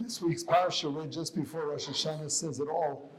This week's parsha, read just before Rosh Hashanah, says it all.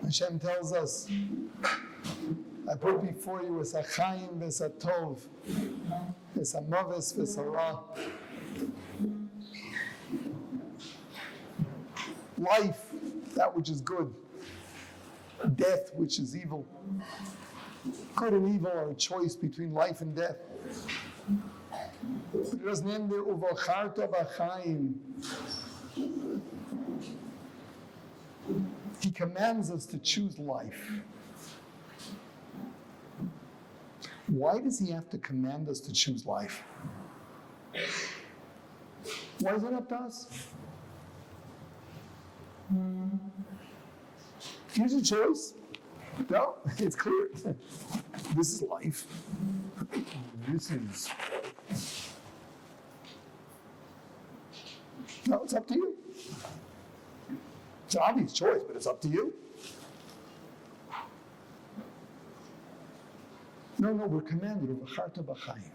Hashem tells us, I put before you as a chayim v'es a tov, as a maves v'es a ra. Life, that which is good. Death, which is evil. Good and evil are a choice between life and death. But it doesn't end there. Uvacharta b'chaim. He commands us to choose life. Why does he have to command us to choose life? Why is it up to us? Here's a choice. No, it's clear. This is life. This is... No, it's up to you. It's an obvious choice, but it's up to you. No, we're commanded of V'charta b'chaim.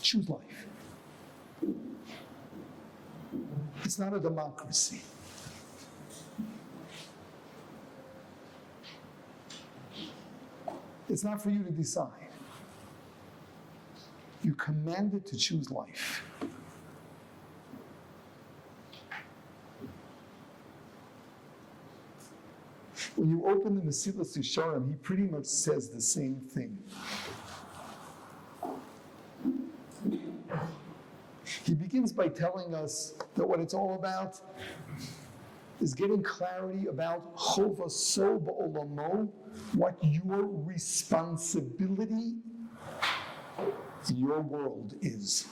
Choose life. It's not a democracy. It's not for you to decide. You're commanded to choose life. When you open the Mesilas Yesharim, he pretty much says the same thing. He begins by telling us that what it's all about is getting clarity about chova so ba'olamo, what your responsibility in your world is.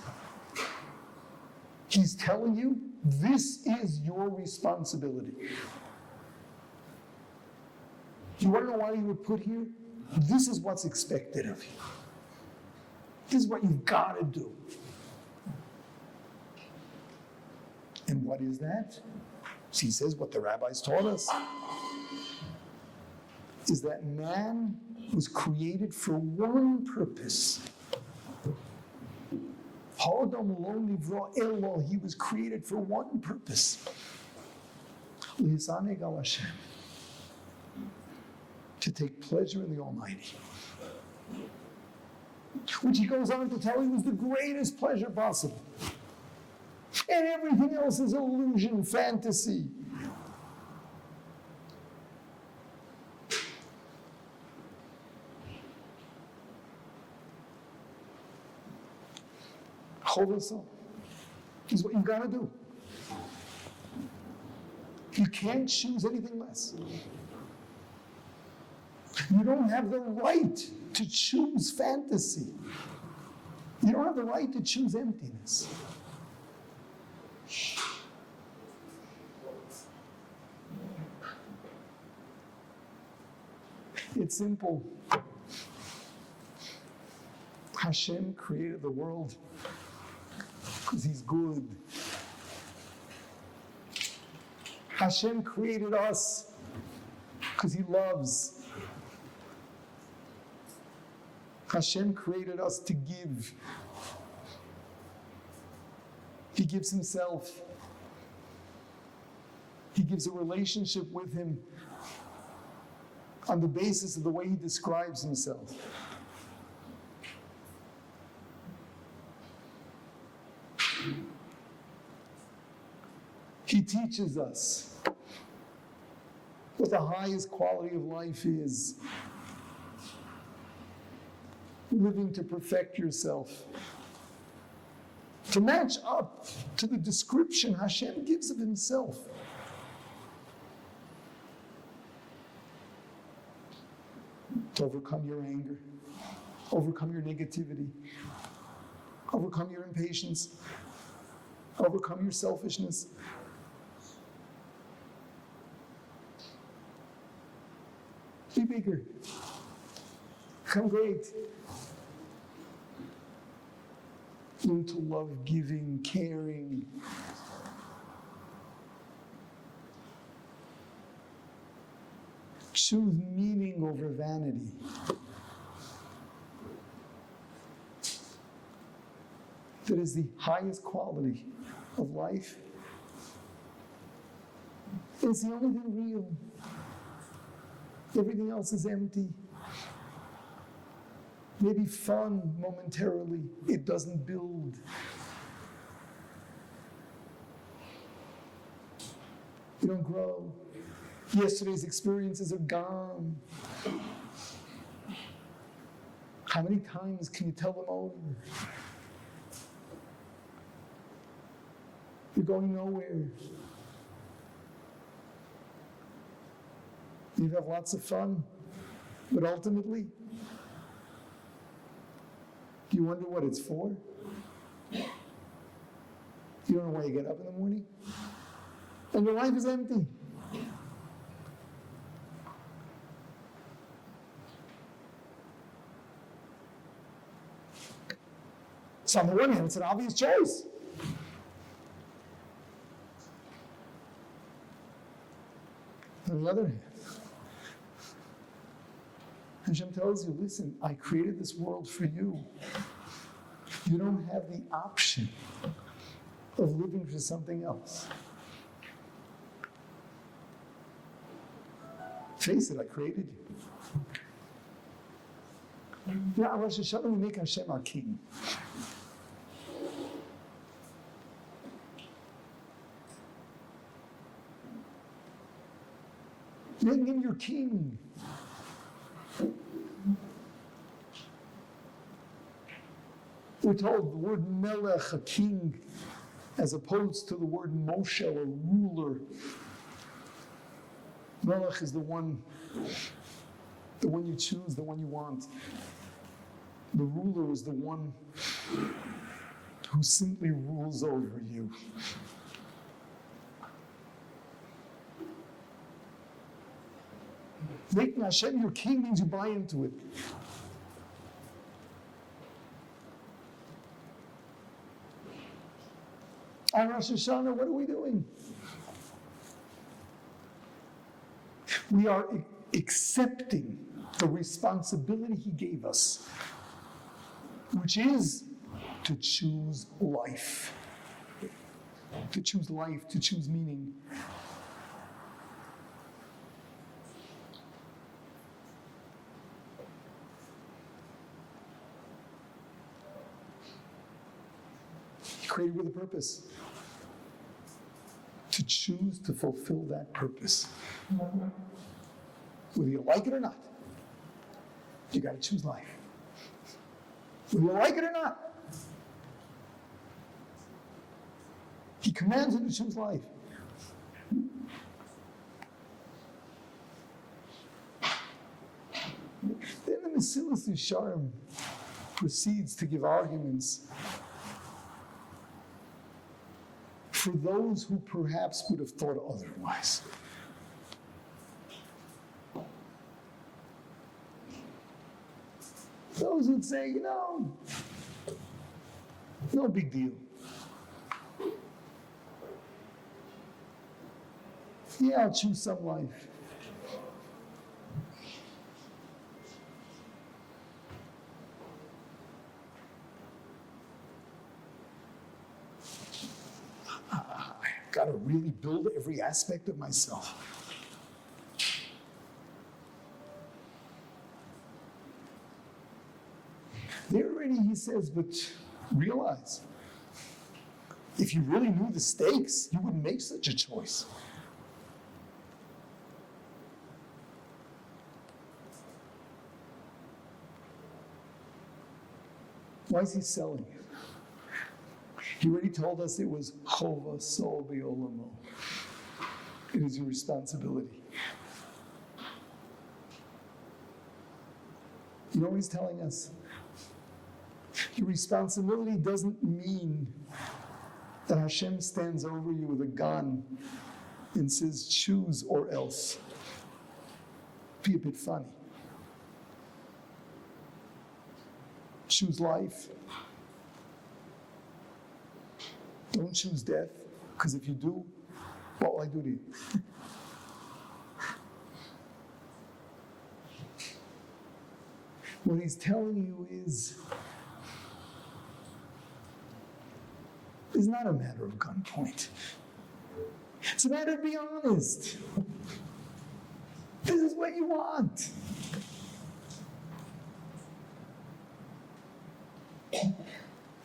He's telling you, this is your responsibility. You want to know why you were put here? This is what's expected of you. This is what you've got to do. And what is that? He says what the rabbis taught us is that man was created for one purpose. He was created for one purpose. To take pleasure in the Almighty. Which he goes on to tell you was the greatest pleasure possible. And everything else is illusion, fantasy. Chovah is what you've got to do. You can't choose anything less. You don't have the right to choose fantasy. You don't have the right to choose emptiness. It's simple. Hashem created the world because he's good. Hashem created us because he loves. Hashem created us to give. He gives himself. He gives a relationship with him on the basis of the way he describes himself. He teaches us what the highest quality of life is. Living to perfect yourself. To match up to the description Hashem gives of himself. To overcome your anger, overcome your negativity, overcome your impatience, overcome your selfishness. Be bigger. Become great. Learn to love giving, caring. Choose meaning over vanity. That is the highest quality of life It's the only thing real. Everything else is empty. Maybe fun momentarily. It doesn't build. You don't grow. Yesterday's experiences are gone. How many times can you tell them over? You're going nowhere. You have lots of fun, but ultimately, you wonder what it's for? You don't know why you get up in the morning? And your life is empty. So on the one hand, it's an obvious choice. On the other hand, Hashem tells you, listen, I created this world for you. You don't have the option of living for something else. Face it, I created you. Yeah, on Rosh Hashanah we make Hashem our king. Make him your king. We're told the word melech, a king, as opposed to the word Moshe, a ruler. Melech is the one you choose, the one you want. The ruler is the one who simply rules over you. Making Hashem your king means you buy into it. On Rosh Hashanah, what are we doing? We are accepting the responsibility He gave us, which is to choose life. To choose life, to choose meaning. Created with a purpose. To choose to fulfill that purpose. Whether you like it or not, you got to choose life. Whether you like it or not, He commands you to choose life. Then the Mesilas Yesharim proceeds to give arguments for those who perhaps would have thought otherwise. Those would say, no big deal. Yeah, I'll choose some life. Got to really build every aspect of myself. There already he says, but realize, if you really knew the stakes, you wouldn't make such a choice. Why is he selling it? He already told us it was chova sol be'olamo. It is your responsibility. You know what he's telling us? Your responsibility doesn't mean that Hashem stands over you with a gun and says, choose or else. Be a bit funny. Choose life. Don't choose death, because if you do, what will I do to you? What he's telling you is not a matter of gunpoint. It's a matter of being honest. This is what you want.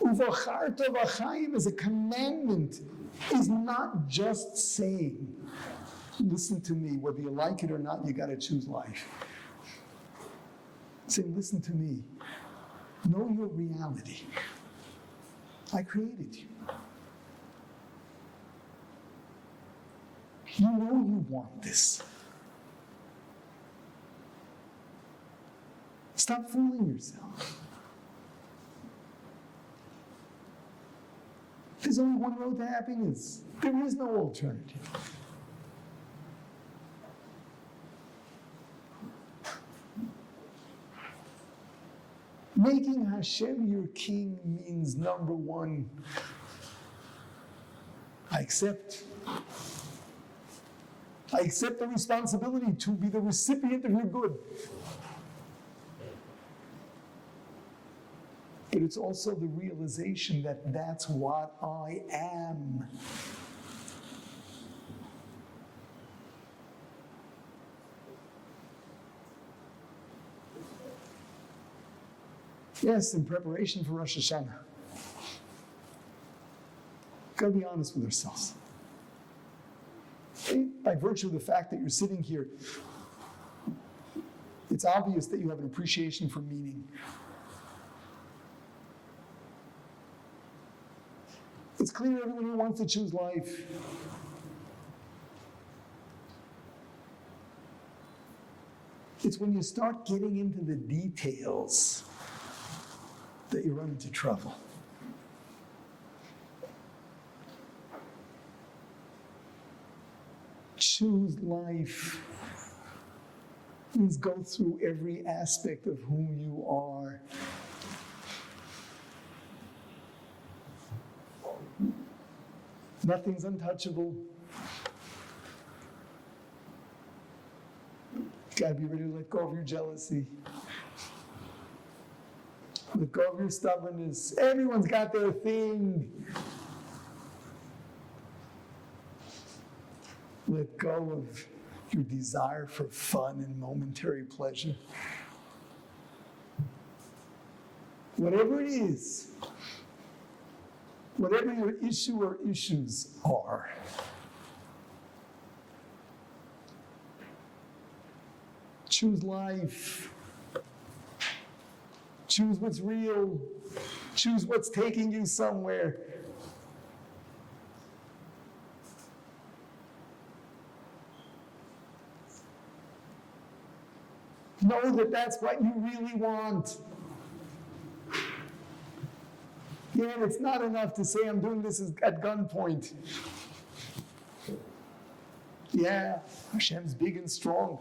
Uvacharta v'chaim is a commandment, is not just saying, listen to me, whether you like it or not, you got to choose life. Saying, listen to me, know your reality. I created you. You know you want this. Stop fooling yourself. There's only one road to happiness. There is no alternative. Making Hashem your king means, number one, I accept the responsibility to be the recipient of your good. But it's also the realization that that's what I am. Yes, in preparation for Rosh Hashanah, gotta be honest with ourselves. By virtue of the fact that you're sitting here, it's obvious that you have an appreciation for meaning. It's clear everyone who wants to choose life. It's when you start getting into the details that you run into trouble. Choose life means go through every aspect of who you are. Nothing's untouchable. You gotta be ready to let go of your jealousy. Let go of your stubbornness. Everyone's got their thing. Let go of your desire for fun and momentary pleasure. Whatever it is, whatever your issue or issues are, choose life. Choose what's real. Choose what's taking you somewhere. Know that that's what you really want. Yeah, and it's not enough to say I'm doing this at gunpoint. Yeah, Hashem's big and strong.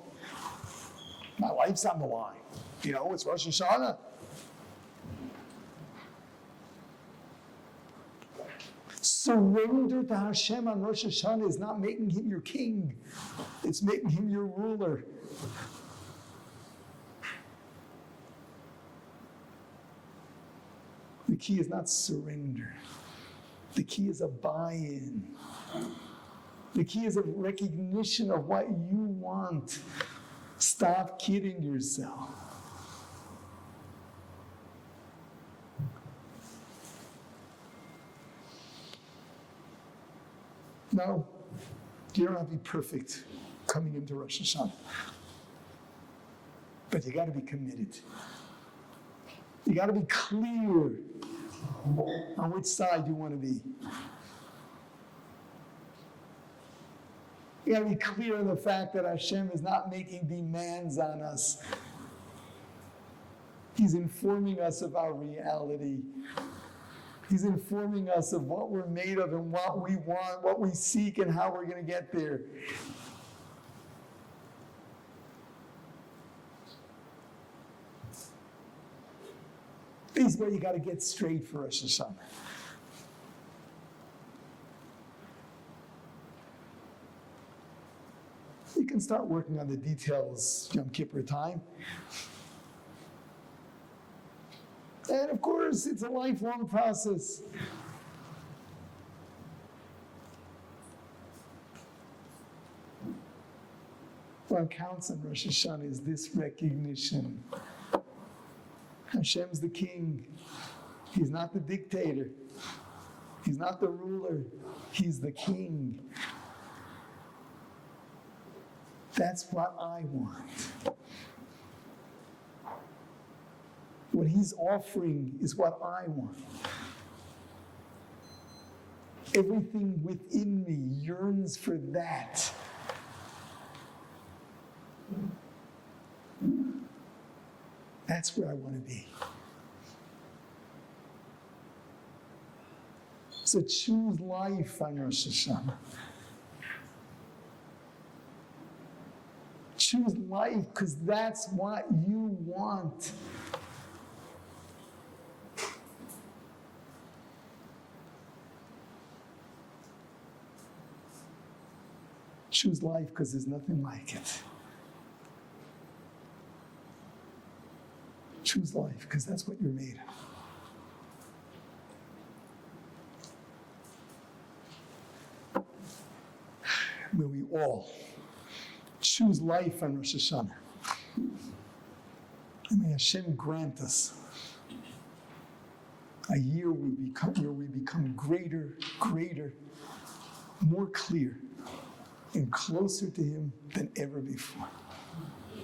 My life's on the line. You know, it's Rosh Hashanah. Surrender to Hashem on Rosh Hashanah is not making him your king. It's making him your ruler. The key is not surrender. The key is a buy-in. The key is a recognition of what you want. Stop kidding yourself. No, you don't have to be perfect coming into Rosh Hashanah. But you got to be committed. You got to be clear on which side you want to be. You got to be clear on the fact that Hashem is not making demands on us. He's informing us of our reality. He's informing us of what we're made of and what we want, what we seek, and how we're going to get there. This is where you got to get straight for Rosh Hashanah. You can start working on the details Yom Kippur time. And of course, it's a lifelong process. What counts on Rosh Hashanah is this recognition. Hashem's the king. He's not the dictator. He's not the ruler. He's the king. That's what I want. What he's offering is what I want. Everything within me yearns for that. That's where I want to be. So choose life on Rosh Hashanah. Choose life because that's what you want. Choose life because there's nothing like it. Choose life because that's what you're made of. May we all choose life on Rosh Hashanah. And may Hashem grant us a year where we become greater, more clear, and closer to Him than ever before.